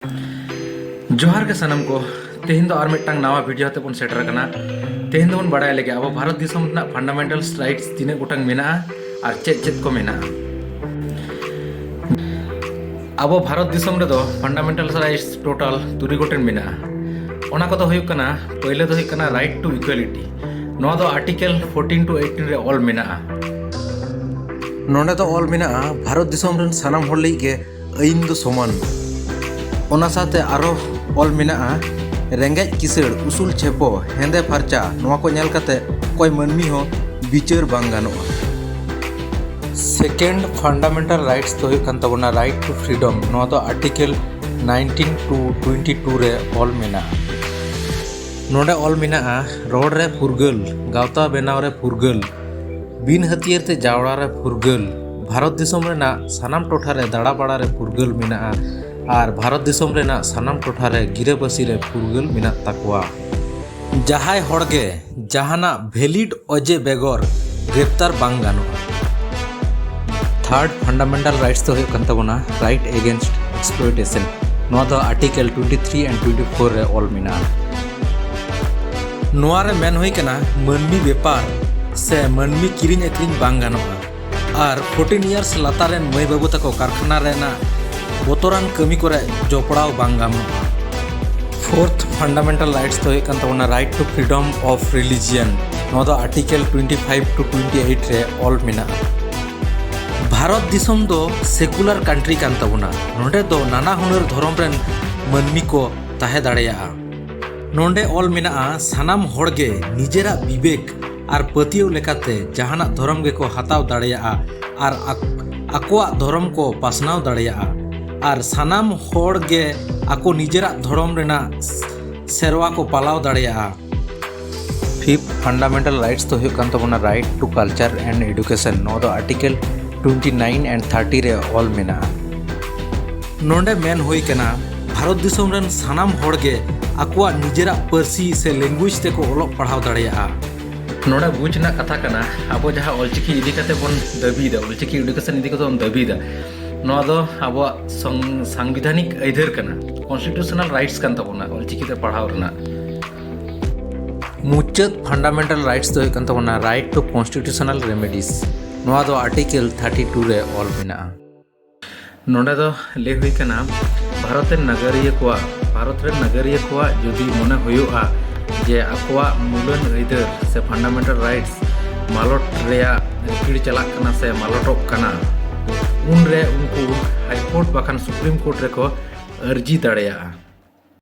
जोहार के सनम को तेहन दो और मिट्टांग नवा वीडियो हते बन सेटर कना तेहन दोन बड़ाय लगे अब भारत दिसम ना फंडामेंटल राइट्स तीन गोटांग मेना और चेक चेक को मेना अब भारत दिसम रे दो फंडामेंटल राइट्स टोटल 3 गोटेन मेना ओना को दो हुयु कना पहले दो हुयु कना राइट टू इक्वालिटी नो दो आर्टिकल 14 to 18 रे ऑल मेना नोंडे दो ऑल मेना भारत दिसम रन सनाम होड़ लई के आइन दो समान ओना साथे आरो ऑल मेना रेंगेज किसड़ उसूल छेपो हेंदे फारचा नोआ को नेल काते कोई मनमी हो बिचार बांग गानोआ सेकेंड फंडामेंटल राइट्स तो हुई कन तबना राइट टू फ्रीडम नोआ तो आर्टिकल 19 to 22 रे ऑल मेना नोंडे ऑल मेना रोड रे फुरगल गावता बेनाव रे फुरगल बिन हथियार ते जावड़ा रे फुरगल भारत दिसम रेना सनाम टोठा रे दाड़ा बाड़ा रे फुरगल मेना और भारत दिसम रेना सनाम टोठा रे गिरेबासी रे फुरगल मेना ताकुआ जहाय होड़गे जहाना वैलिड अजे बेगर ग्रेप्तार बांग गानोआ थर्ड फंडामेंटल राइट्स तो हुयु कन तबना राइट अगेंस्ट एक्सप्लॉयटेशन नोआ दो आर्टिकल 23 and 24 रे ऑल मेना नोआ रे मेन हुई कना मनमी व्यापार से मनमी किरिंग एक्रिंग बांग गानोआ और 14 इयर्स लातार रेन मई बाबू तको कारखाना रेना बोतरान कमी करे जोपड़ाव बांग गानोआ फोर्थ फंडामेंटल राइट्स तो हुई कन तबना right to freedom of religion नोआ दो आर्टिकल 25 to 28 रे ऑल मेना भारत दिसम दो सेकुलर कंट्री कान तबना नोंडे दो नाना हुनर धर्म रेन मनमी को ताहे दाड़ेया नोंडे ऑल मेना सनाम होड़गे निजेरा विवेक और पतियव लेकाते जहाना धर्म गे को हताव दाड़ेया और आकोआ धर्म को पासनाव दाड़ेया और सनाम होड़गे आको निजेरा धर्म रेना सेरवा को पालाव दाड़ेया फिफ्थ फंडामेंटल राइट्स तो हुयु कन तबना right to culture and education नो दो आर्टिकल 29 and 30 रे ऑल मेना नोंडे मेन हुई कना भारत दिसम रेन सनाम होड़गे आकोआ निजेरा पर्सी से लैंग्वेज ते को ओलोग पढ़ाव दाड़ेया नोडा बुझना कथा कना अब जहाँ ऑलचिकी इदी कते बन दाबीदा ऑलचिकी एडुकेशन इदी कते बन दाबीदा नोआ दो अब संविधानिक अधार कना कॉन्स्टिट्यूशनल राइट्स कान तबना ऑलचिकी ते पढ़ाव रना मुचाद फंडामेंटल राइट्स तो कन तबना राइट टू कॉन्स्टिट्यूशनल रेमेडीज नोआ दो आर्टिकल 32 रे ऑल मेना नोडा दो ले हुई कना भारत रे नगरिया को जुदी मने हुयुआ जे आकोआ मूलन अधार से फंडामेंटल राइट्स मालट रेया रिकिड़ चला कना से मालटोक कना उन रे उनको हाईकोर्ट बाखान सुप्रीम कोर्ट रे को अर्जी दाड़ेया।